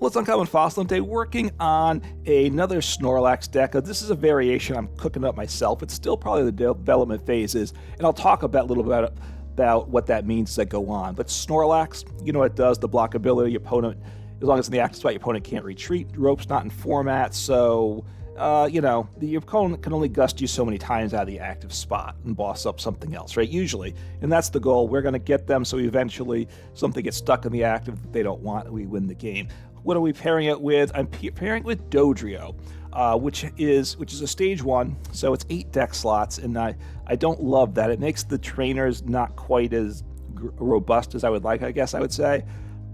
Well, it's Uncommon Fossil today, working on another Snorlax deck. This is a variation I'm cooking up myself. It's still probably the development phases, and I'll talk about a little bit about what that means as I go on. But Snorlax, you know what it does, the blockability, your opponent, as long as it's in the active spot, your opponent can't retreat. Rope's not in format, so, your opponent can only gust you so many times out of the active spot and boss up something else, right? Usually. And that's the goal. We're going to get them so eventually something gets stuck in the active that they don't want, and we win the game. What are we pairing it with? I'm pairing it with Dodrio, which is a stage 1, so it's 8 deck slots, and I don't love that. It makes the trainers not quite as robust as I would like, I guess I would say,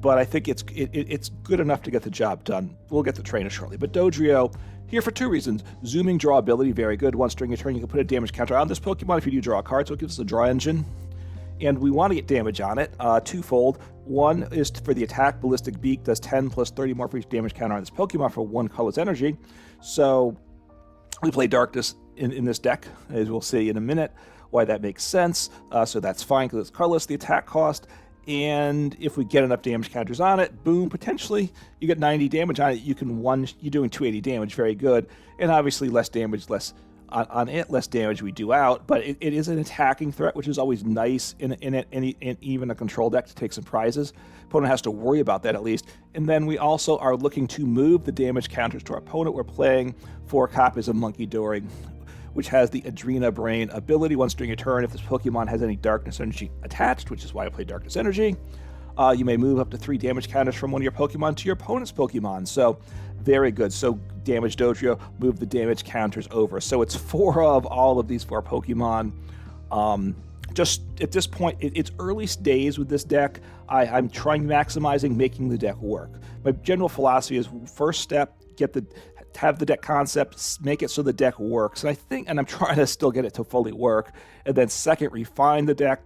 but I think it's good enough to get the job done. We'll get the trainer shortly, but Dodrio, here for 2 reasons. Zooming draw ability, very good. Once during your turn, you can put a damage counter on this Pokemon if you do draw a card, so it gives us a draw engine. And we want to get damage on it, twofold. One is for the attack. Ballistic Beak does 10 plus 30 more for each damage counter on this Pokemon for 1 colorless energy. So we play Darkness in this deck, as we'll see in a minute why that makes sense. So that's fine because it's colorless, the attack cost. And if we get enough damage counters on it, boom, potentially you get 90 damage on it. You're doing 280 damage, very good. And obviously less damage, less damage we do out, but it is an attacking threat, which is always nice in even a control deck to take some prizes. Opponent has to worry about that at least. And then we also are looking to move the damage counters to our opponent. We're playing 4 copies of Munkidori, which has the Adrena Brain ability. Once during your turn, if this Pokemon has any Darkness Energy attached, which is why I play Darkness Energy, you may move up to 3 damage counters from one of your Pokemon to your opponent's Pokemon. So very good. So damage Dodrio, move the damage counters over. So it's 4 of all of these 4 Pokemon. Just at this point, it's early days with this deck. I'm trying maximizing making the deck work. My general philosophy is first step, have the deck concept, make it so the deck works. And I'm trying to still get it to fully work. And then second, refine the deck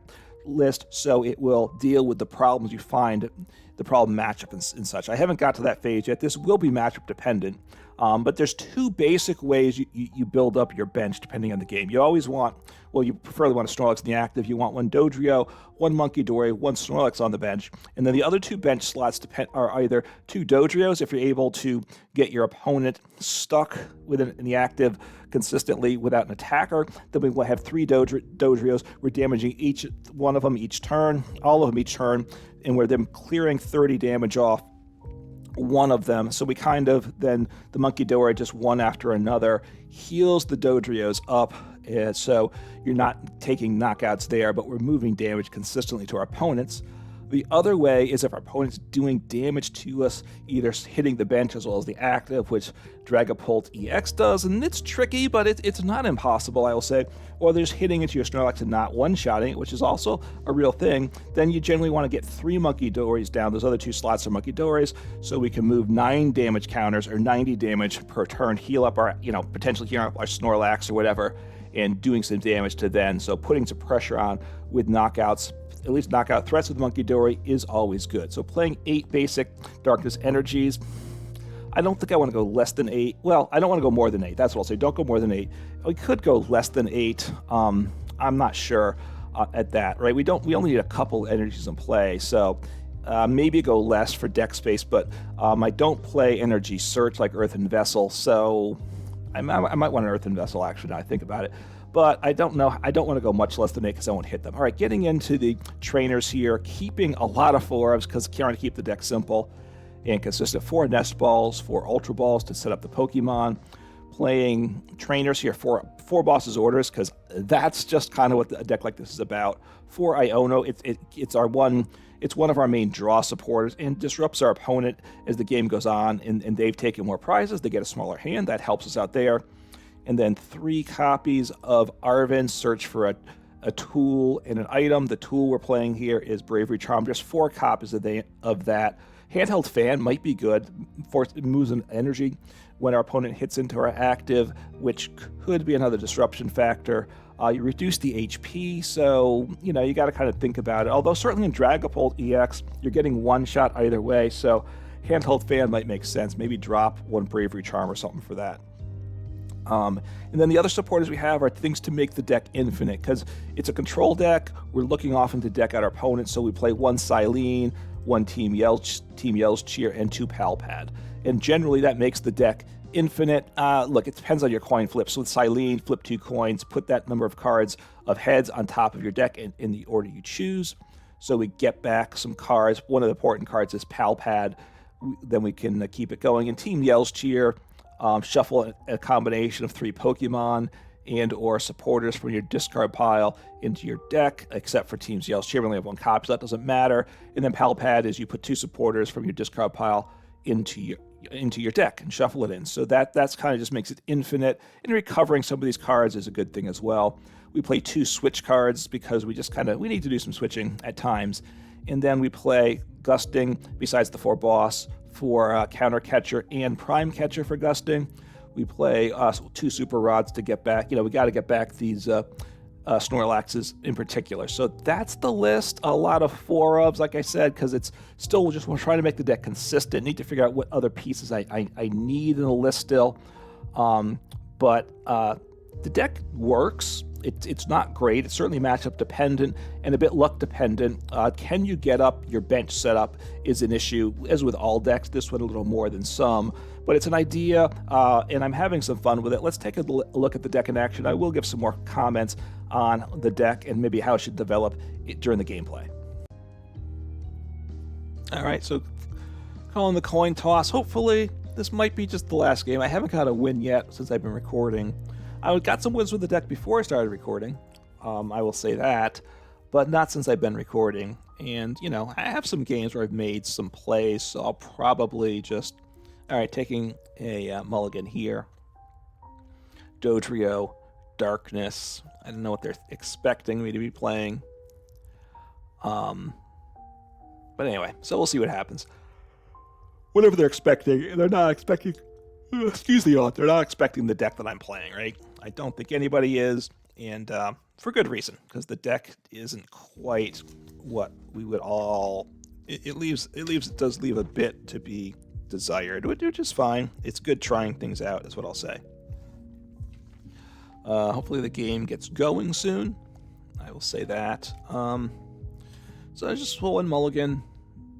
list so it will deal with the problems you find, the problem matchup and such. I haven't got to that phase yet. This will be matchup dependent, but there's 2 basic ways you build up your bench depending on the game. You always want, you preferably want a Snorlax in the active. You want 1 Dodrio, 1 Munkidori, 1 Snorlax on the bench, and then the other 2 bench slots are either 2 Dodrios if you're able to get your opponent stuck in the active consistently without an attacker. Then we will have 3 Dodrios. We're damaging each one of them each turn, all of them each turn, and we're then clearing 30 damage off one of them. So we then the Munkidori, just one after another, heals the Dodrios up. And so you're not taking knockouts there, but we're moving damage consistently to our opponents. The other way is if our opponent's doing damage to us, either hitting the bench as well as the active, which Dragapult EX does, and it's tricky, but it's not impossible, I will say, or they're just hitting into your Snorlax and not one-shotting it, which is also a real thing. Then you generally want to get 3 Munkidoris down. Those other 2 slots are Munkidoris, so we can move 9 damage counters or 90 damage per turn, heal up our, potentially heal up our Snorlax or whatever, and doing some damage to then. So putting some pressure on with knockouts, at least knockout threats with Munkidori, is always good. So playing 8 basic Darkness Energies. I don't think I want to go less than 8. Well, I don't want to go more than 8. That's what I'll say. Don't go more than 8. We could go less than 8. I'm not sure at that, right? We only need a couple energies in play, so maybe go less for deck space, but I don't play energy search like Earthen Vessel, so I might want an Earthen Vessel, actually, now I think about it. But I don't know. I don't want to go much less than 8 because I won't hit them. All right, getting into the trainers here, keeping a lot of 4s because trying to keep the deck simple and consistent. 4 Nest Balls, 4 Ultra Balls to set up the Pokemon. Playing trainers here, 4 Boss's Orders, because that's just kind of what a deck like this is about. 4 Iono, it's one of our main draw supporters and disrupts our opponent as the game goes on, and they've taken more prizes. They get a smaller hand. That helps us out there. And then 3 copies of Arven, search for a tool and an item. The tool we're playing here is Bravery Charm, just 4 copies of that. Handheld Fan might be good, it moves an energy when our opponent hits into our active, which could be another disruption factor. You reduce the HP, so you got to kind of think about it. Although certainly in Dragapult EX, you're getting 1 shot either way, so Handheld Fan might make sense. Maybe drop 1 Bravery Charm or something for that. And then the other supporters we have are things to make the deck infinite, because it's a control deck. We're looking often to deck out our opponents, so we play 1 Cyllene, 1 Team Yell's Cheer, and 2 Pal Pad. And generally that makes the deck infinite. Look, it depends on your coin flip. So with Cyllene, flip 2 coins, put that number of cards of heads on top of your deck in the order you choose. So we get back some cards. One of the important cards is Pal Pad. Then we can keep it going. And Team Yell's Cheer, shuffle a combination of 3 Pokemon and or supporters from your discard pile into your deck, except for Team Yell's Cheer. We only have 1 copy, so that doesn't matter. And then Pal Pad is you put 2 supporters from your discard pile into your deck and shuffle it in. So that's kind of just makes it infinite. And recovering some of these cards is a good thing as well. We play 2 switch cards because we need to do some switching at times. And then we play Gusting, besides the 4 boss, for Counter Catcher and Prime Catcher for Gusting. We play 2 Super Rods to get back. We got to get back these Snorlaxes in particular. So that's the list. A lot of 4-ofs, like I said, because it's still just we're trying to make the deck consistent. Need to figure out what other pieces I need in the list still. But the deck works. It's not great. It's certainly matchup dependent and a bit luck dependent. Can you get up your bench setup is an issue, as with all decks. This one a little more than some, but it's an idea, and I'm having some fun with it. Let's take a look at the deck in action. I will give some more comments on the deck and maybe how it should develop during the gameplay. All right, so calling the coin toss. Hopefully this might be just the last game. I haven't got a win yet since I've been recording. I got some wins with the deck before I started recording, I will say that, but not since I've been recording. And, I have some games where I've made some plays, so I'll probably just, all right, taking a mulligan here. Dodrio, Darkness. I don't know what they're expecting me to be playing. But anyway, so we'll see what happens. Whatever they're expecting, they're not expecting... Excuse the author. They're not expecting the deck that I'm playing, right? I don't think anybody is, and for good reason, because the deck isn't quite what we would all. It does leave a bit to be desired, which is fine. It's good trying things out, is what I'll say. Hopefully the game gets going soon. I will say that. So I just roll in mulligan.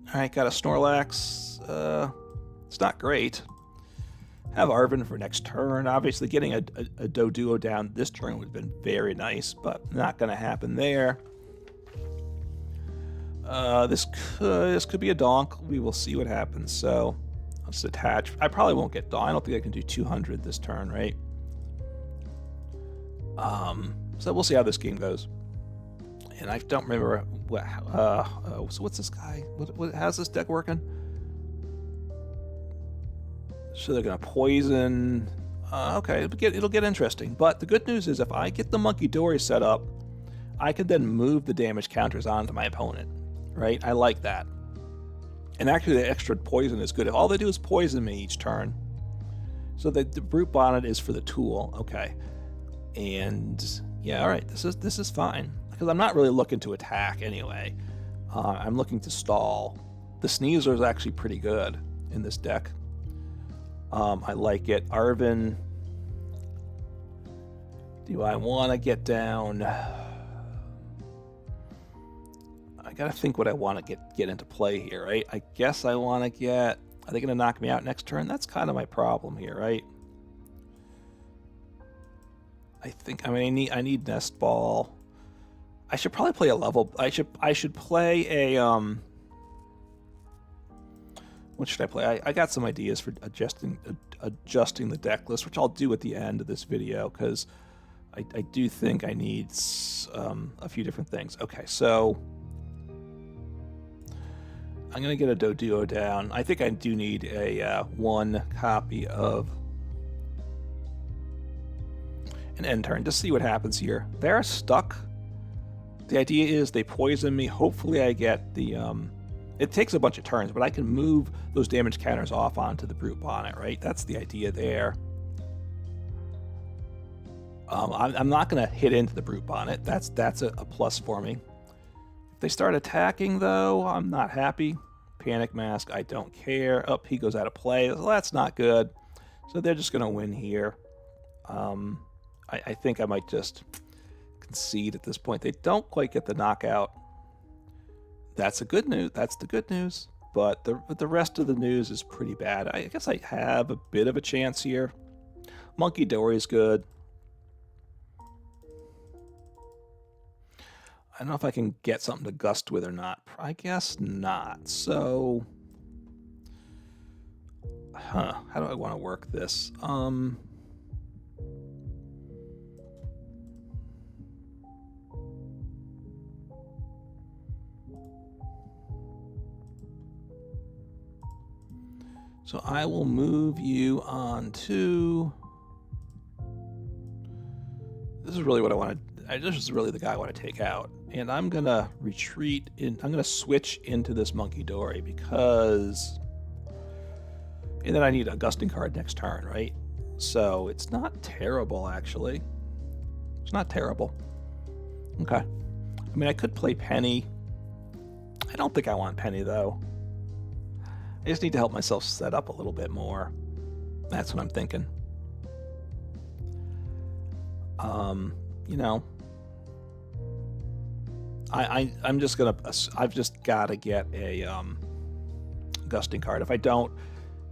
All right, got a Snorlax. It's not great. Have Arven for next turn. Obviously, getting a Doduo down this turn would have been very nice, but not going to happen there. This could be a donk. We will see what happens. So let's attach. I probably won't get donk. I don't think I can do 200 this turn, right? So we'll see how this game goes. And I don't remember what. So what's this guy? How's this deck working? So they're going to poison. Okay, it'll get interesting. But the good news is if I get the Munkidori set up, I can then move the damage counters onto my opponent, right? I like that. And actually the extra poison is good. If all they do is poison me each turn. So the Brute Bonnet is for the tool. Okay. And yeah, all right, this is fine. Because I'm not really looking to attack anyway. I'm looking to stall. The Sneasler is actually pretty good in this deck. I like it. Arven. Do I want to get down? I gotta think what I want to get into play here, right? I guess I want to get. Are they gonna knock me out next turn? That's kind of my problem here, right? I need Nest Ball. I should probably play a level. I should play a What should I play? I got some ideas for adjusting the deck list, which I'll do at the end of this video, because I do think I need a few different things. Okay, so I'm going to get a Doduo down. I think I do need a 1 copy of an end turn. Just see what happens here. They're stuck. The idea is they poison me. Hopefully I get the... It takes a bunch of turns, but I can move those damage counters off onto the Brute Bonnet, right? That's the idea there. I'm not going to hit into the Brute Bonnet. That's a plus for me. If they start attacking, though, I'm not happy. Panic Mask, I don't care. Oh, he goes out of play. Well, that's not good. So they're just going to win here. I think I might just concede at this point. They don't quite get the knockout. That's a good news. That's the good news. But the rest of the news is pretty bad. I guess I have a bit of a chance here. Munkidori is good. I don't know if I can get something to gust with or not. I guess not. So, how do I want to work this? So I will move you on to... This is really what I want to... This is really the guy I want to take out. And I'm going to retreat in... I'm going to switch into this Munkidori because... And then I need a gusting card next turn, right? So it's not terrible, actually. It's not terrible. Okay. I mean, I could play Penny. I don't think I want Penny, though. I just need to help myself set up a little bit more. That's what I'm thinking. You know, I'm just gonna. I've just got to get a gusting card. If I don't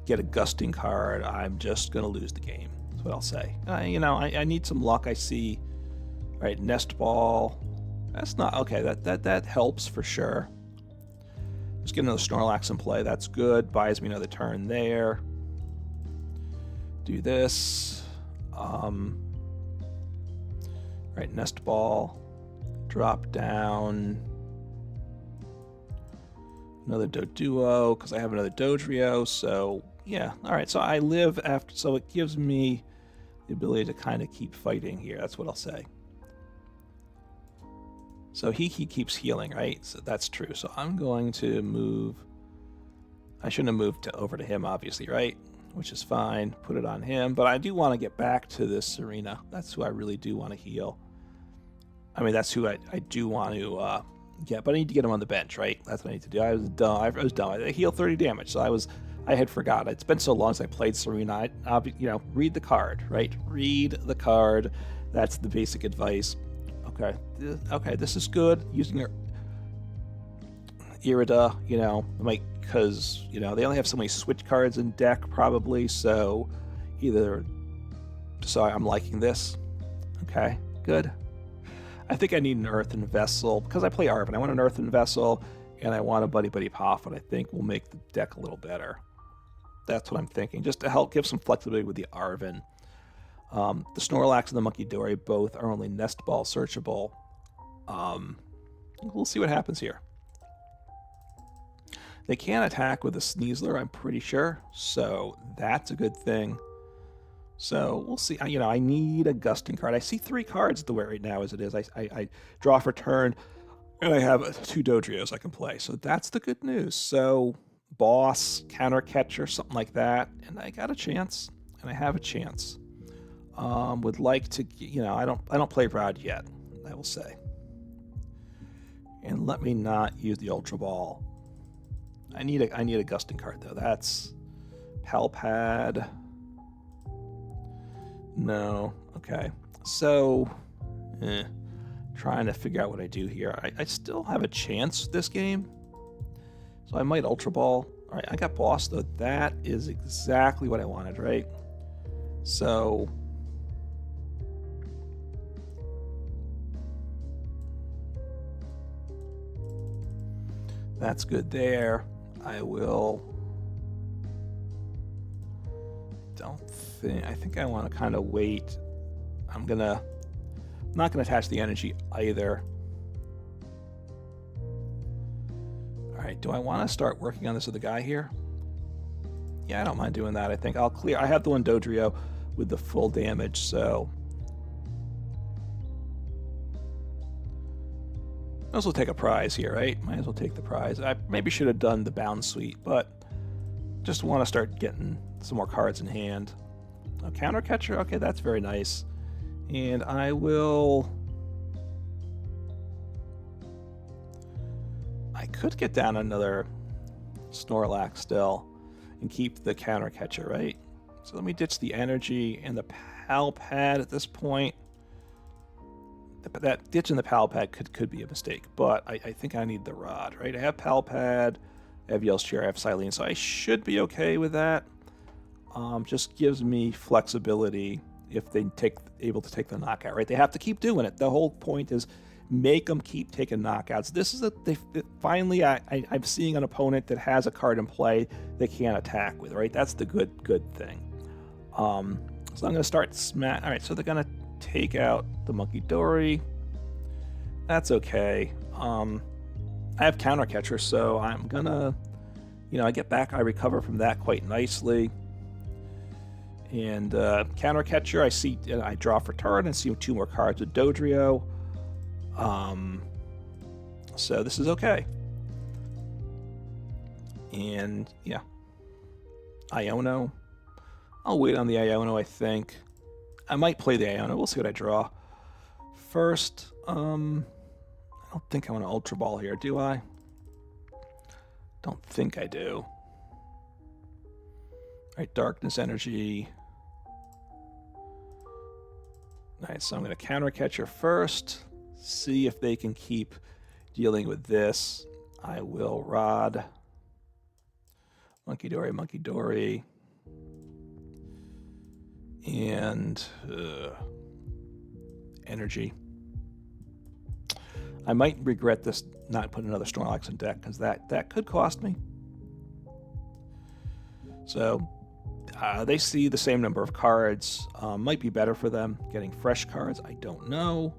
get a gusting card, I'm just gonna lose the game. That's what I'll say. You know, I need some luck. I see. Right, Nest Ball. That's not okay. That helps for sure. Just get another Snorlax in play. That's good. Buys me another turn there. Do this. Right, Nest Ball. Drop down. Another Doduo, because I have another Dodrio. So, yeah. All right, so I live after... So it gives me the ability to kind of keep fighting here. That's what I'll say. So he keeps healing, right? So that's true. So I'm going to move... I shouldn't have moved over to him, obviously, right? Which is fine. Put it on him. But I do want to get back to this Serena. That's who I really do want to heal. I mean, that's who I do want to get. But I need to get him on the bench, right? That's what I need to do. I was dumb. I heal 30 damage. So I had forgot. It's been so long since I played Serena. You know, read the card, right? Read the card. That's the basic advice. Okay, this is good. Using your Irida, you know, because, you know, they only have so many switch cards in deck, probably, so I'm liking this. Okay, good. I think I need an Earthen Vessel, because I play Arven. I want an Earthen Vessel, and I want a Buddy PAF, what I think will make the deck a little better. That's what I'm thinking, just to help give some flexibility with the Arven. The Snorlax and the Munkidori both are only Nest Ball searchable. We'll see what happens here. They can attack with a Sneasler, I'm pretty sure, so that's a good thing. So we'll see. You know, I need a gusting card. I see 3 cards the way right now as it is. I draw for turn, and I have 2 Dodrios I can play. So that's the good news. So boss, counter catcher, something like that, and I got a chance, and I have a chance. Would like to, you know, I don't play Rod yet, I will say. And let me not use the Ultra Ball. I need a gusting card though. That's Pal Pad. No. Okay. So, trying to figure out what I do here. I still have a chance this game, so I might Ultra Ball. All right, I got boss though. That is exactly what I wanted, right? So. That's good there. I think I want to kind of wait. I'm not gonna attach the energy either. All right, do I want to start working on this other guy here? Yeah, I don't mind doing that. I think I'll clear. I have the one Dodrio with the full damage, so might as well take a prize here, right? Might as well take the prize. I maybe should have done the Bound Suite, but just want to start getting some more cards in hand. A counter catcher, okay, that's very nice. And I could get down another Snorlax still and keep the counter catcher, right? So let me ditch the energy and the Pal Pad at this point. that ditching the Pal Pad could be a mistake, but I think I need the rod, right? I have Pal Pad, I have Yell's Chair, I have Cyllene, so I should be okay with that. Just gives me flexibility if they able to take the knockout, right? They have to keep doing it. The whole point is make them keep taking knockouts. This is finally I'm seeing an opponent that has a card in play they can't attack with, right? That's the good thing. So I'm going to start smash. All right, so they're going to take out the Munkidori. That's okay. I have Counter Catcher, so I'm going to, I get back, I recover from that quite nicely. And Counter Catcher, I draw for turn and see 2 more cards with Dodrio. So this is okay. And yeah, Iono. I'll wait on the Iono, I think. I might play the Iono. We'll see what I draw. First, I don't think I want to Ultra Ball here, do I? Don't think I do. Alright, Darkness Energy. Alright, so I'm going to Counter Catcher first. See if they can keep dealing with this. I will Rod. Munkidori. And Energy. I might regret this, not putting another Snorlax in deck, because that could cost me. So they see the same number of cards. Might be better for them getting fresh cards. I don't know.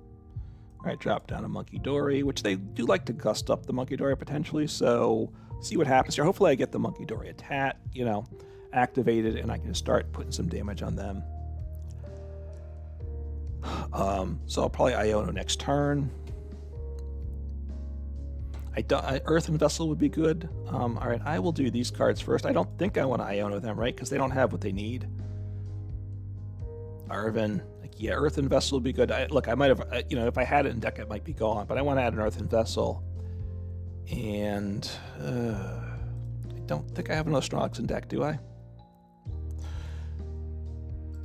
All right, drop down a Munkidori, which they do like to gust up the Munkidori potentially. So see what happens here. Hopefully I get the Munkidori activated, and I can start putting some damage on them. So I'll probably Iono next turn. Earthen Vessel would be good. All right, I will do these cards first. I don't think I want to Iono them, right? Because they don't have what they need. Arven, yeah, Earthen Vessel would be good. Look, I might have, if I had it in deck, it might be gone. But I want to add an Earthen Vessel. And I don't think I have another Snorlax in deck, do I?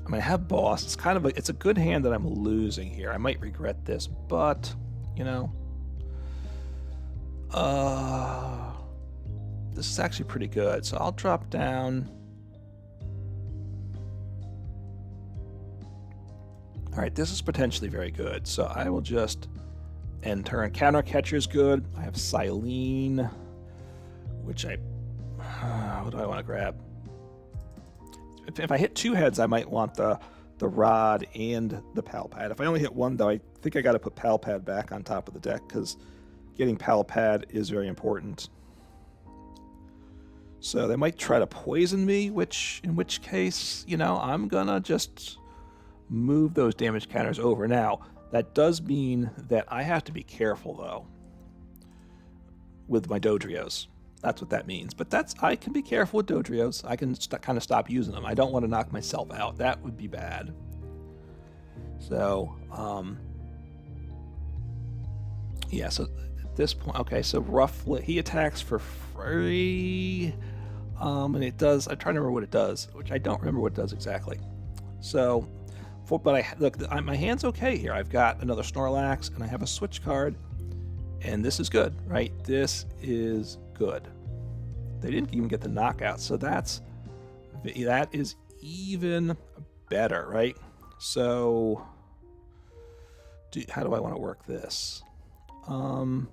I mean, I have Boss. It's kind of it's a good hand that I'm losing here. I might regret this, but this is actually pretty good. So I'll drop down. All right, this is potentially very good. So I will just end turn. Counter Catcher is good. I have Cyllene, which what do I want to grab? If I hit 2 heads, I might want the Rod and the Pal Pad. If I only hit 1, though, I think I got to put Pal Pad back on top of the deck, because getting Pal Pad is very important. So they might try to poison me, in which case, I'm gonna just move those damage counters over. Now, that does mean that I have to be careful, though, with my Dodrios. That's what that means. But I can be careful with Dodrios. I can kind of stop using them. I don't want to knock myself out. That would be bad. So, yeah, so at this point, okay, so roughly, he attacks for free, and it does, I'm trying to remember what it does, which I don't remember what it does exactly. So, but my hand's okay here. I've got another Snorlax, and I have a Switch card, and this is good, right? This is good. They didn't even get the knockout, so that is even better, right? So, how do I want to work this? I'm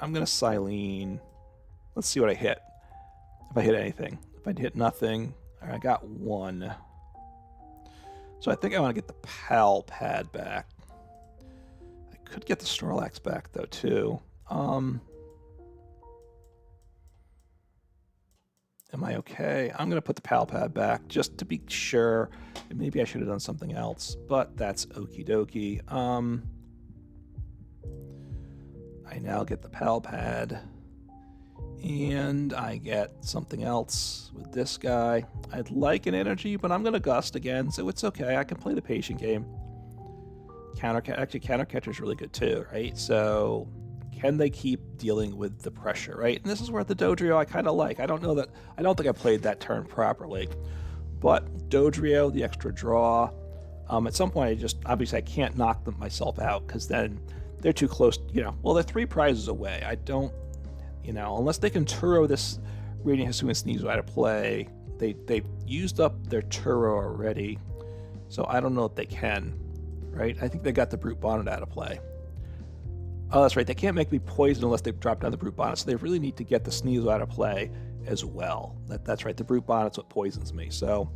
gonna Cyllene. Let's see what I hit. If I hit anything. If I hit nothing, all right, I got 1. So I think I want to get the Pal Pad back. I could get the Snorlax back though too. Am I okay? I'm gonna put the Pal Pad back just to be sure. Maybe I should have done something else, but that's okie dokie. I now get the Pal Pad, and I get something else with this guy. I'd like an energy, but I'm gonna Gust again, so it's okay. I can play the patient game. Counter Catcher is really good too, right? So can they keep dealing with the pressure, right? And this is where the Dodrio I kind of like. I don't think I played that turn properly, but Dodrio, the extra draw, At some point, obviously I can't knock them myself out because then they're too close. Well, they're 3 prizes away. I don't, unless they can Turo this Radiant Hisuian Sneasel out of play. They've used up their Turo already, so I don't know if they can. Right? I think they got the Brute Bonnet out of play. Oh, that's right. They can't make me poison unless they drop down the Brute Bonnet, so they really need to get the Sneasel out of play as well. That's right. The Brute Bonnet's what poisons me. So,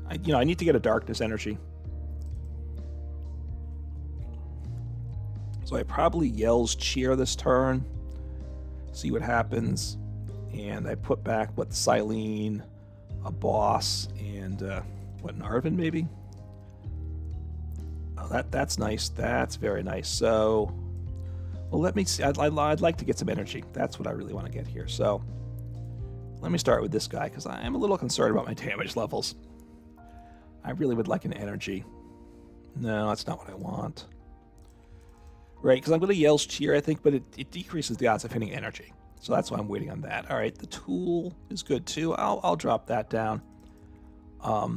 I need to get a Darkness Energy. So I probably Yell's Cheer this turn, see what happens, and I put back what Cyllene, a Boss, and an Arven maybe. Oh, that's nice. That's very nice. So, well, let me see. I'd like to get some energy. That's what I really want to get here. So, let me start with this guy because I am a little concerned about my damage levels. I really would like an energy. No, that's not what I want. Right, because I'm going to Yell's Cheer, I think, but it decreases the odds of hitting energy. So that's why I'm waiting on that. All right, the Tool is good too. I'll drop that down. I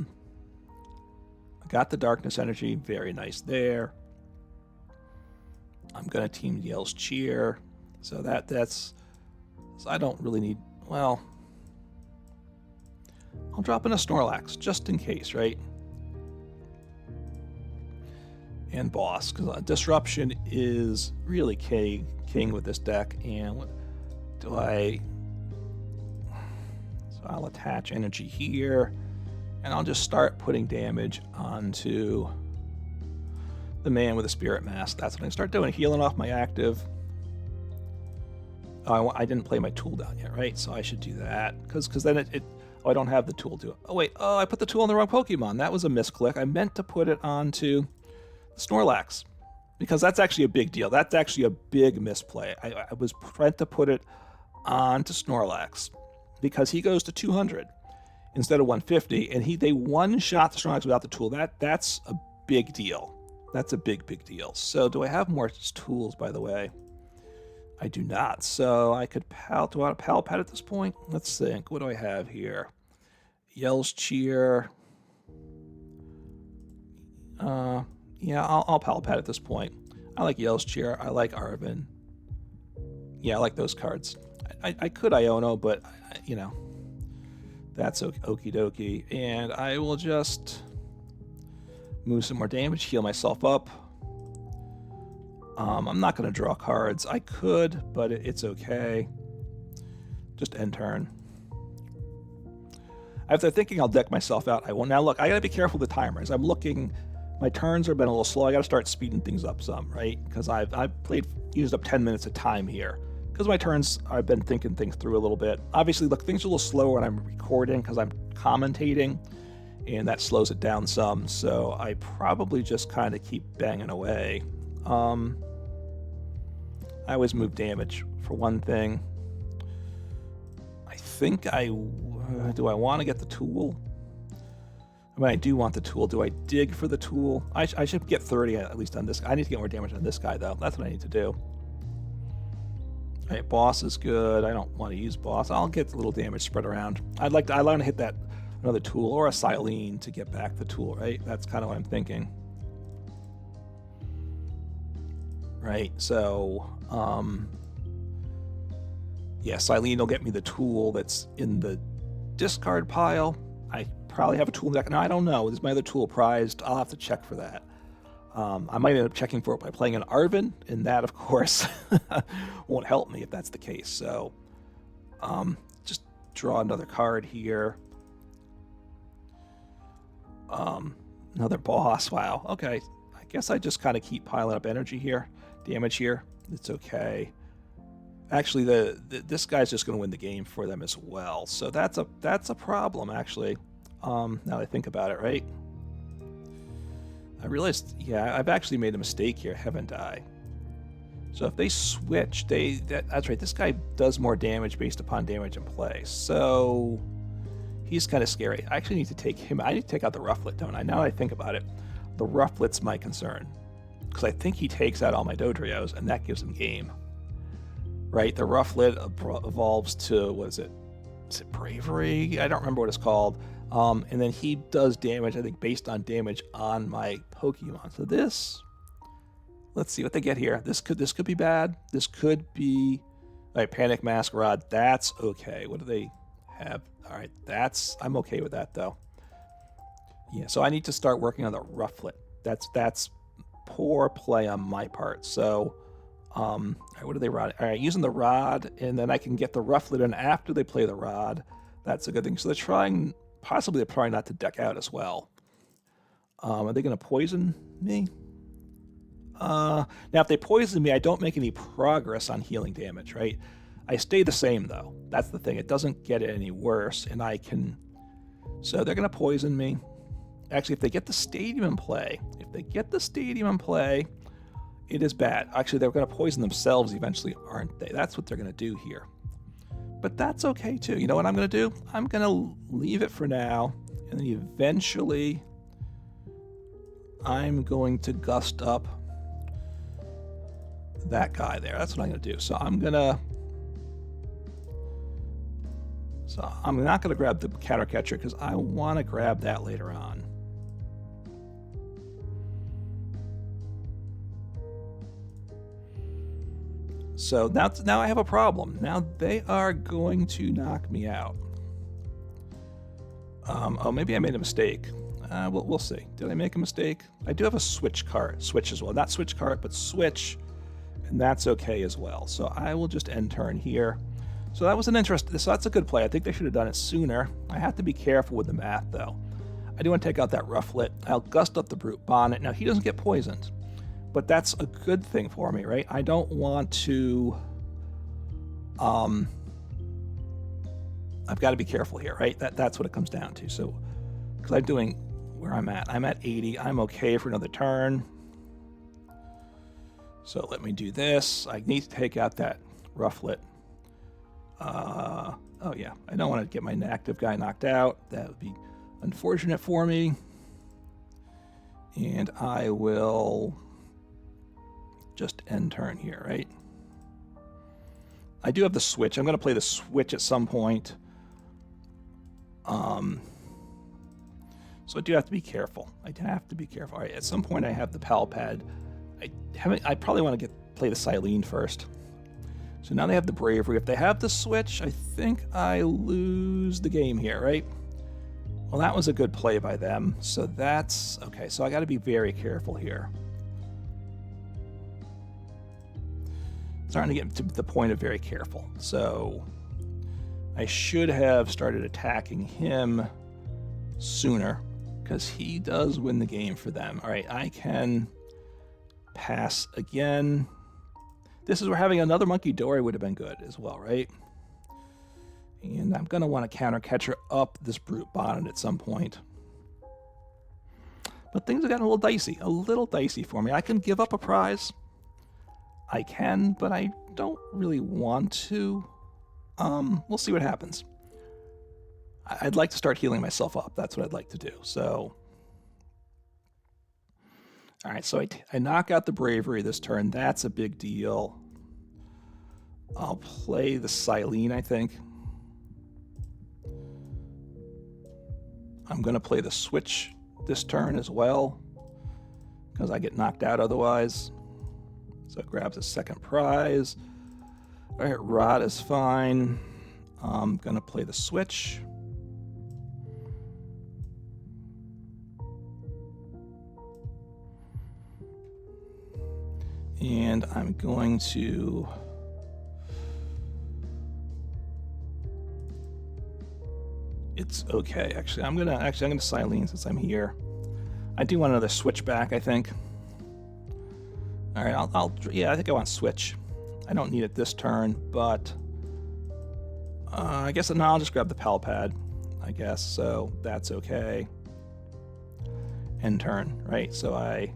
got the Darkness Energy. Very nice there. I'm going to team Yell's Cheer. So that's... So I don't really need... Well... I'll drop in a Snorlax, just in case, right? And Boss, because Disruption is really king with this deck. And what do I... So I'll attach energy here, and I'll just start putting damage onto the man with a Spirit Mask. That's what I'm going to start doing, healing off my active. Oh, I didn't play my tool down yet, right? So I should do that, because then oh, I don't have the tool to it. Oh, wait. Oh, I put the tool on the wrong Pokemon. That was a misclick. I meant to put it onto Snorlax, because that's actually a big deal. That's actually a big misplay. I was meant to put it onto Snorlax because he goes to 200 instead of 150, and they one-shot the Snorlax without the tool. That's a big deal. That's a big deal. So do I have more tools, by the way? I do not. So I could do I want to Pal Pad at this point? Let's think. What do I have here? Yell's Cheer. Yeah, I'll Pal Pad at this point. I like Yell's Cheer. I like Arven. Yeah, I like those cards. I could Iono, but, that's okie dokie. And I will just move some more damage, heal myself up. I'm not going to draw cards. I could, but it's okay. Just end turn. After thinking I'll deck myself out, I will. Now look, I got to be careful with the timers. I'm looking... My turns have been a little slow. I got to start speeding things up some, right? Because I've used up 10 minutes of time here. Because my turns, I've been thinking things through a little bit. Obviously, look, things are a little slower when I'm recording because I'm commentating, and that slows it down some. So I probably just kind of keep banging away. I always move damage for one thing. I think do I want to get the tool? I mean, I do want the tool. Do I dig for the tool? I should get 30 at least on this. I need to get more damage on this guy, though. That's what I need to do. All right, Boss is good. I don't want to use Boss. I'll get a little damage spread around. I want to hit that another tool or a Cyllene to get back the tool, right? That's kind of what I'm thinking. Right, so, yeah, Cyllene will get me the tool that's in the discard pile. I probably have a tool in the deck. Now, I don't know. Is my other tool prized? I'll have to check for that. I might end up checking for it by playing an Arven, and that, of course, won't help me if that's the case. So, just draw another card here. Another Boss. Wow. Okay. I guess I just kind of keep piling up energy here. Damage here. It's okay. Actually, this guy's just going to win the game for them as well. So that's a problem, actually. Now that I think about it, right? I realized, yeah, I've actually made a mistake here, haven't I? So if they switch, that's right. This guy does more damage based upon damage in play. So he's kind of scary. I actually need to take him. I need to take out the Rufflet, don't I? Now that I think about it, the Rufflet's my concern. Because I think he takes out all my Dodrios, and that gives him game. Right? The Rufflet evolves to, what is it? is it Bravery? I don't remember what it's called. And then he does damage, I think, based on damage on my Pokemon. So this, let's see what they get here. This could be bad. This could be, all right, Panic Masquerade. That's okay. What do they have? All right, I'm okay with that though. Yeah, so I need to start working on the Rufflet. That's poor play on my part. So, all right, what do they rod? All right, using the rod, and then I can get the Rufflet in after they play the rod. That's a good thing. So they're trying, possibly they're trying not to deck out as well. Are they going to poison me? Now, if they poison me, I don't make any progress on healing damage, right? I stay the same, though. That's the thing. It doesn't get any worse, and I can... So they're going to poison me. Actually, if they get the stadium in play, it is bad. Actually, they're going to poison themselves eventually, aren't they? That's what they're going to do here. But that's okay, too. You know what I'm going to do? I'm going to leave it for now, and then eventually I'm going to gust up that guy there. That's what I'm going to do. So I'm not going to grab the Counter Catcher because I want to grab that later on. So now I have a problem. Now they are going to knock me out. Oh, maybe I made a mistake. We'll see. Did I make a mistake? I do have a Switch card. Switch as well. Not Switch card, but Switch. And that's okay as well. So I will just end turn here. So that was an interesting... So that's a good play. I think they should have done it sooner. I have to be careful with the math, though. I do want to take out that Rufflet. I'll gust up the Brute Bonnet. Now, he doesn't get poisoned. But that's a good thing for me, right? I don't want to... I've got to be careful here, right? That's what it comes down to. So, because I'm doing where I'm at. I'm at 80. I'm okay for another turn. So let me do this. I need to take out that Rufflet. Oh yeah, I don't want to get my active guy knocked out. That would be unfortunate for me. And I will just end turn here, right? I do have the Switch. I'm going to play the Switch at some point. So I do have to be careful. I have to be careful. All right, at some point I have the Pal Pad. I probably want to play the Cyllene first. So now they have the Bravery. If they have the Switch, I think I lose the game here, right? Well, that was a good play by them. So that's... Okay, so I got to be very careful here. Starting to get to the point of very careful. So I should have started attacking him sooner because he does win the game for them. All right, I can pass again. This is where having another Munkidori would have been good as well, right? And I'm going to want to Counter Catcher up this Brute Bonnet at some point. But things have gotten a little dicey for me. I can give up a prize. I can, but I don't really want to. We'll see what happens. I'd like to start healing myself up. That's what I'd like to do. So, all right, so I knock out the Bravery this turn. That's a big deal. I'll play the Cyllene, I think. I'm going to play the Switch this turn as well because I get knocked out otherwise. So it grabs a second prize. All right, Rod is fine. I'm going to play the Switch. And I'm going to... It's okay, actually. I'm gonna Cyllene since I'm here. I do want another Switch back, I think. All right, yeah, I think I want Switch. I don't need it this turn, but I guess no, I'll just grab the Pal Pad, I guess. So that's okay. End turn, right? So that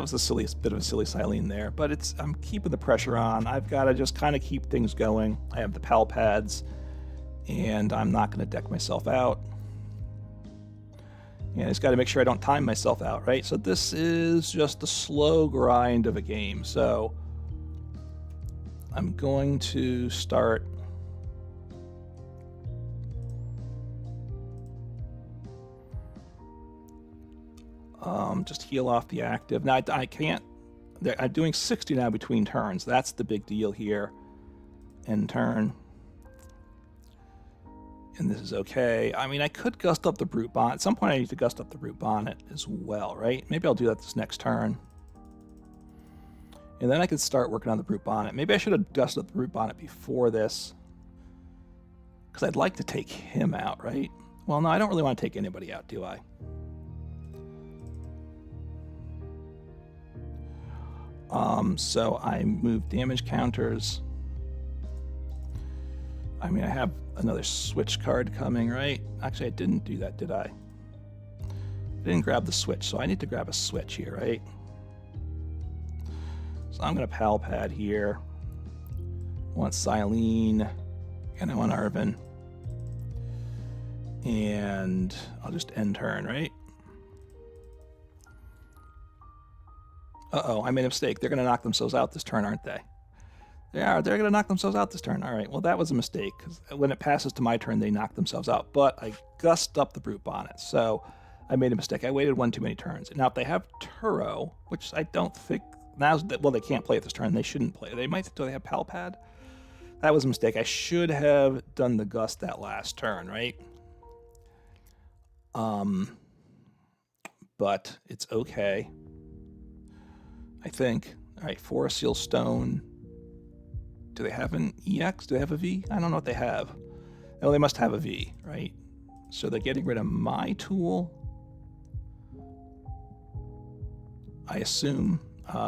was a bit of a silly Cyllene there, but I'm keeping the pressure on. I've got to just kind of keep things going. I have the Pal Pads, and I'm not going to deck myself out. And I just got to make sure I don't time myself out, right? So this is just the slow grind of a game. So I'm going to start just heal off the active. Now I can't. I'm doing 60 now between turns. That's the big deal here. End turn. And this is okay. I mean, I could gust up the Brute Bonnet. At some point, I need to gust up the Brute Bonnet as well, right? Maybe I'll do that this next turn. And then I could start working on the Brute Bonnet. Maybe I should have gusted up the Brute Bonnet before this, because I'd like to take him out, right? Well, no, I don't really want to take anybody out, do I? So I move damage counters. I mean, I have another switch card coming, right? Actually, I didn't do that, did I? I didn't grab the switch, so I need to grab a switch here, right? So I'm going to Pal Pad here. I want Cyllene, and I want Arven. And I'll just end turn, right? Uh-oh, I made a mistake. They're going to knock themselves out this turn, aren't they? They are. They're going to knock themselves out this turn. All right, well, that was a mistake, because when it passes to my turn, they knock themselves out. But I gust up the Brute Bonnet, so I made a mistake. I waited one too many turns. Now, if they have Turo, which I don't think... well, they can't play it this turn. They shouldn't play. They might... Do they have Pal Pad? That was a mistake. I should have done the gust that last turn, right? But it's okay. I think. All right, Forest Seal Stone. Do they have an EX? Do they have a V? I don't know what they have. Oh, they must have a V, right? So they're getting rid of my tool. I assume.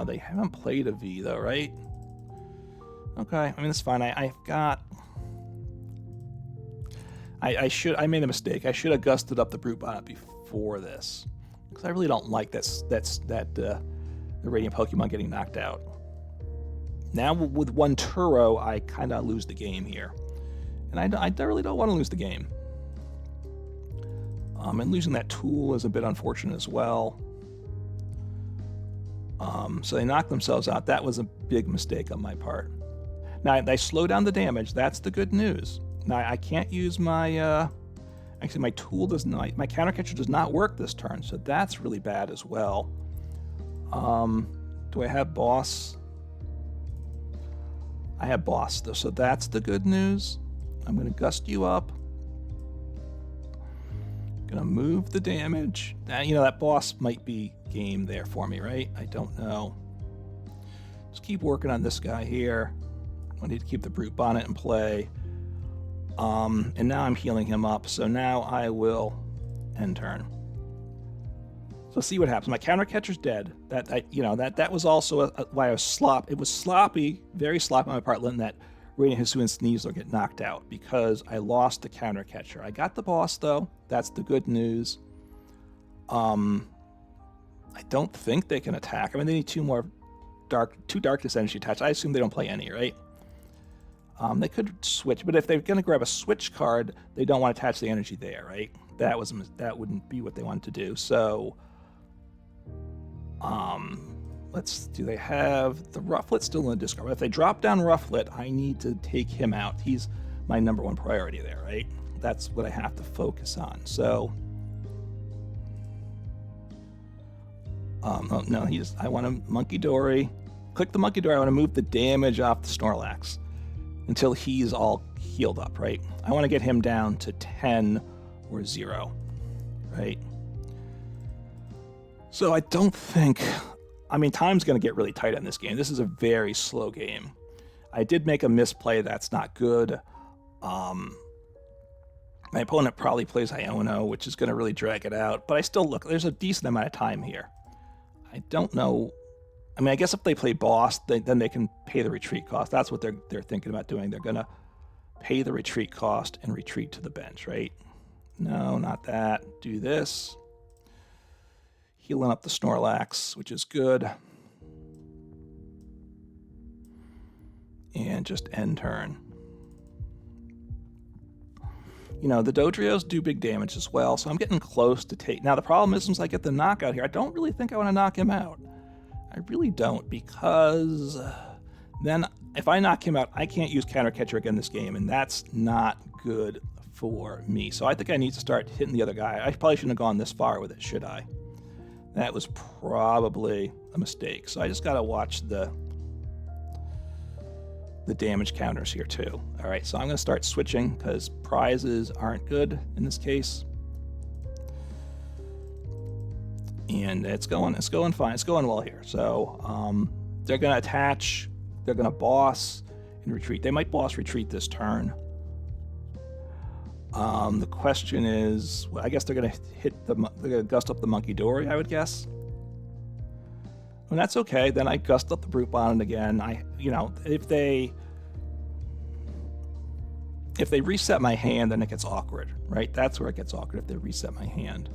They haven't played a V, though, right? Okay, I mean, that's fine. I've got... I made a mistake. I should have gusted up the Brute Bonnet before this, because I really don't like the Radiant Pokemon getting knocked out. Now with one Turo, I kind of lose the game here, and I really don't want to lose the game. And losing that tool is a bit unfortunate as well. So they knocked themselves out. That was a big mistake on my part. Now they slow down the damage. That's the good news. Now I can't use my actually my tool does not, my counter catcher does not work this turn, so that's really bad as well. Do I have boss? I have boss though, so that's the good news. I'm going to gust you up. Going to move the damage. Now, you know, that boss might be game there for me, right? I don't know. Just keep working on this guy here. I need to keep the Brute Bonnet in play. And now I'm healing him up, so now I will end turn. So see what happens. My counter catcher's dead. That was also why I was sloppy. It was sloppy, very sloppy on my part, letting that Radiant Hisuian Sneasler get knocked out because I lost the counter catcher. I got the boss though. That's the good news. I don't think they can attack. I mean, they need two Darkness Energy attached. I assume they don't play any, right? They could switch, but if they're going to grab a switch card, they don't want to attach the energy there, right? That wouldn't be what they wanted to do. So, do they have the Rufflet still in the discard? If they drop down Rufflet, I need to take him out. He's my #1 priority there, right? That's what I have to focus on. So, oh no, I want to Munkidori. Click the Munkidori. I want to move the damage off the Snorlax until he's all healed up, right? I want to get him down to 10 or 0, right? So I don't think... I mean, time's going to get really tight on this game. This is a very slow game. I did make a misplay. That's not good. My opponent probably plays Iono, which is going to really drag it out. But I still look... There's a decent amount of time here. I don't know... I mean, I guess if they play boss, then they can pay the retreat cost. That's what they're thinking about doing. They're going to pay the retreat cost and retreat to the bench, right? No, not that. Do this. Healing up the Snorlax, which is good. And just end turn. You know, the Dodrios do big damage as well, so I'm getting close to take... Now, the problem is, since I get the knockout here, I don't really think I want to knock him out. I really don't, because Then if I knock him out, I can't use Counter Catcher again this game, and that's not good for me. So I think I need to start hitting the other guy. I probably shouldn't have gone this far with it, should I? That was probably a mistake. So I just got to watch the damage counters here too. All right, so I'm going to start switching because prizes aren't good in this case. And it's going fine. It's going well here. So they're going to attach, they're going to boss and retreat. They might boss retreat this turn. The question is, well, I guess they're going to they're going to gust up the Munkidori, I would guess. And that's okay. Then I gust up the Brute Bonnet again. If they reset my hand, then it gets awkward, right? That's where it gets awkward if they reset my hand.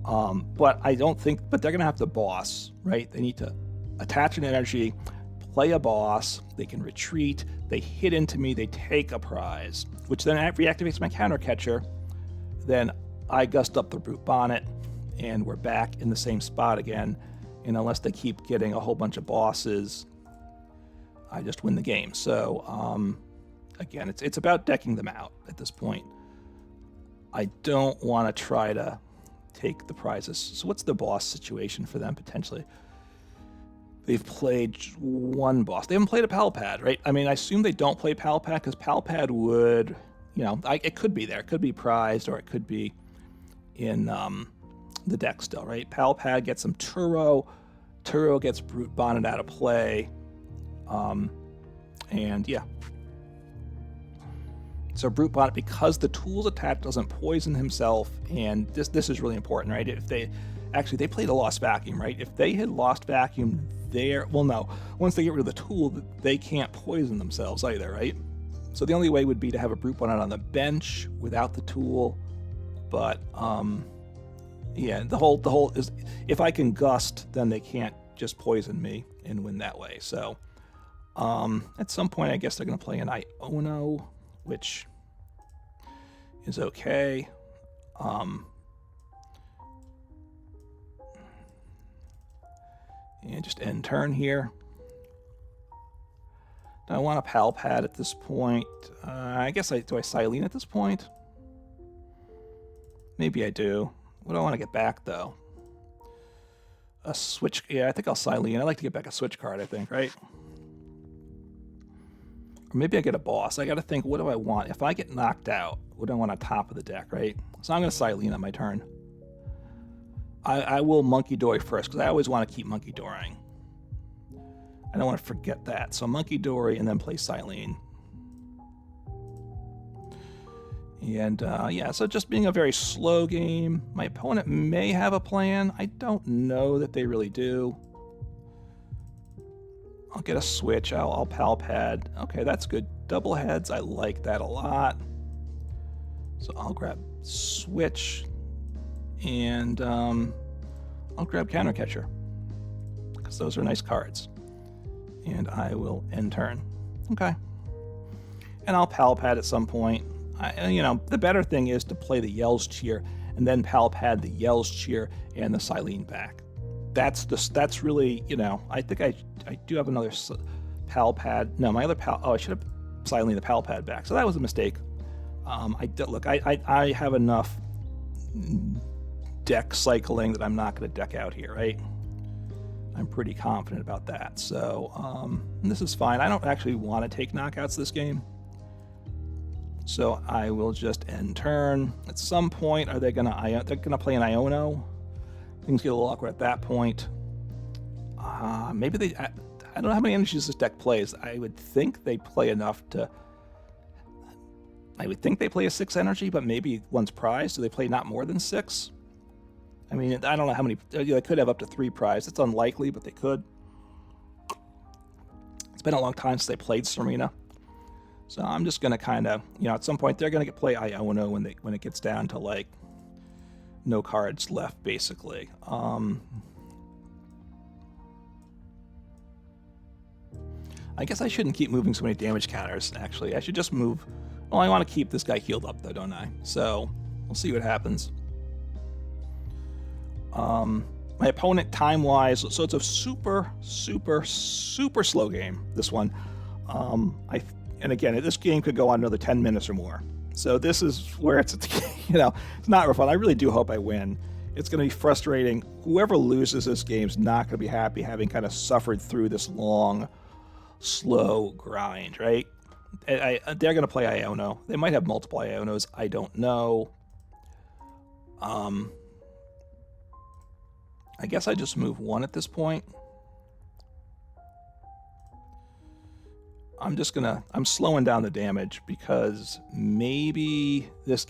But I don't think, but they're going to have to boss, right? They need to attach an energy, play a boss, they can retreat, they hit into me, they take a prize, which then reactivates my Counter Catcher. Then I gust up the Brute Bonnet, and we're back in the same spot again. And unless they keep getting a whole bunch of bosses, I just win the game. So, again, it's about decking them out at this point. I don't want to try to take the prizes. So what's the boss situation for them potentially? They've played one boss. They haven't played a Pal Pad, right? I mean, I assume they don't play Pal Pad because Pal Pad would, it could be there. It could be prized or it could be in the deck still, right? Pal Pad gets some Turo. Turo gets Brute Bonnet out of play. And yeah. So Brute Bonnet, because the tool's attack doesn't poison himself, and this is really important, right? If they played a Lost Vacuum, right? If they had Lost Vacuum there, well, no. Once they get rid of the tool, they can't poison themselves either, right? So the only way would be to have a Brute Bonnet on the bench without the tool. But yeah, the whole is if I can gust, then they can't just poison me and win that way. So at some point, I guess they're going to play an Iono, which is okay. And just end turn here. Do I want a Pal Pad at this point? I guess do I Cyllene at this point? Maybe I do. What do I want to get back, though? A Switch. Yeah, I think I'll Cyllene. I like to get back a Switch card, I think, right? Or maybe I get a boss. I got to think, what do I want? If I get knocked out, what do I want on top of the deck, right? So I'm going to Cyllene on my turn. I will Munkidori first, because I always want to keep Munkidoring. I don't want to forget that. So Munkidori and then play Cyllene. And yeah, so just being a very slow game. My opponent may have a plan. I don't know that they really do. I'll get a switch. I'll Pal Pad. Okay, that's good. Double heads. I like that a lot. So I'll grab switch. And I'll grab Counter Catcher. Because those are nice cards. And I will end turn. Okay. And I'll Pal Pad at some point. The better thing is to play the Yells Cheer and then Pal Pad the Yells Cheer and the Cyllene back. That's really, I think I do have another Pal Pad. No, my other Pal. Oh, I should have Cyllene the Pal Pad back. So that was a mistake. I have enough deck cycling that I'm not going to deck out here, right? I'm pretty confident about that. So this is fine. I don't actually want to take knockouts this game. So I will just end turn. At some point, they're gonna play an Iono. Things get a little awkward at that point. Maybe I don't know how many energies this deck plays. I would think they play enough to. I would think they play a 6 energy, but maybe one's prized. Do they play not more than 6? I mean, I don't know how many. They could have up to 3 prized. It's unlikely, but they could. It's been a long time since they played Serena. So I'm just going to kind of, at some point they're going to play Iono when it gets down to, like, no cards left, basically. I guess I shouldn't keep moving so many damage counters, actually. I should just move. Well, I want to keep this guy healed up, though, don't I? So we'll see what happens. my opponent time-wise, so it's a super slow game, this one. And again, this game could go on another 10 minutes or more. So this is where it's, you know, it's not real fun. I really do hope I win. It's going to be frustrating. Whoever loses this game's not going to be happy, having kind of suffered through this long, slow grind, right? They're going to play Iono. They might have multiple Ionos. I don't know. I guess I just move one at this point. I'm slowing down the damage because maybe this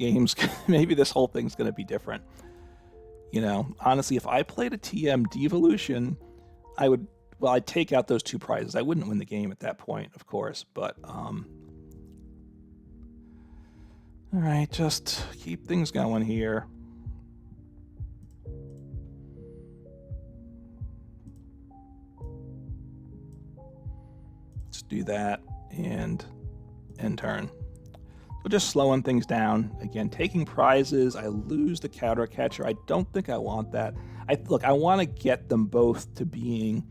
whole thing's gonna be different. You know, honestly, if I played a TM devolution, I'd take out those 2 prizes. I wouldn't win the game at that point, of course, but all right, just keep things going here. Do that and end turn. So just slowing things down. Again, taking prizes. I lose the counter catcher. I don't think I want that. I want to get them both to being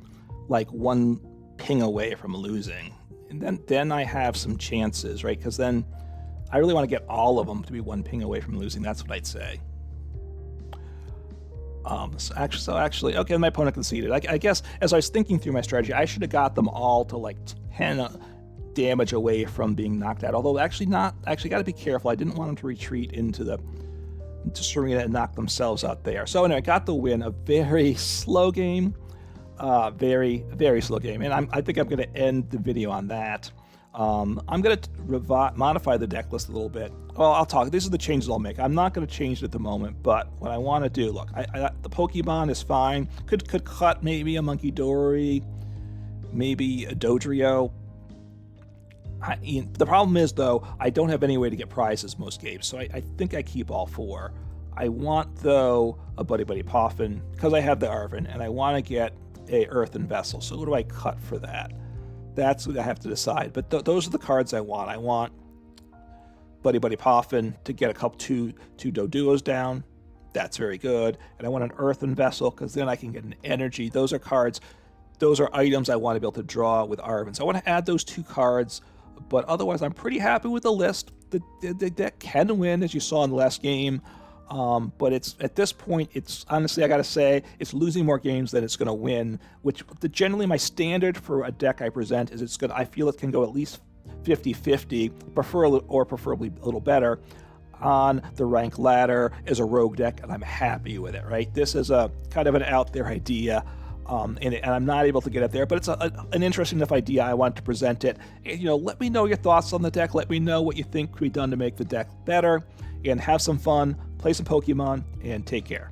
like 1 ping away from losing, and then I have some chances, right? Because then I really want to get all of them to be 1 ping away from losing. That's what I'd say. So actually, okay, my opponent conceded. I guess as I was thinking through my strategy, I should have got them all to like 10 damage away from being knocked out. Although actually got to be careful. I didn't want them to retreat into Serena and knock themselves out there. So anyway, I got the win. A very slow game, very slow game, and I think I'm going to end the video on that. I'm going to modify the deck list a little bit. Well, I'll talk. These are the changes I'll make. I'm not going to change it at the moment, but what I want to do, look, the Pokemon is fine. Could cut maybe a Munkidori, maybe a Dodrio. The problem is, though, I don't have any way to get prizes most games, so I think I keep all 4. I want, though, a Buddy Poffin, because I have the Arven, and I want to get a Earthen Vessel. So what do I cut for that? That's what I have to decide. But those are the cards I want. I want Buddy Poffin to get two Doduos down. That's very good. And I want an Earthen Vessel because then I can get an energy. Those are cards. Those are items I want to be able to draw with Arven. So I want to add those 2 cards. But otherwise, I'm pretty happy with the list. The deck can win, as you saw in the last game. But it's at this point, it's honestly, I gotta say, it's losing more games than it's gonna win. Which generally my standard for a deck I present is I feel it can go at least 50-50, preferably a little better on the rank ladder as a rogue deck, and I'm happy with it. Right, this is a kind of an out there idea. And I'm not able to get it there, but it's an interesting enough idea. I want to present it. You know, let me know your thoughts on the deck. Let me know what you think could be done to make the deck better, and have some fun, play some Pokemon, and take care.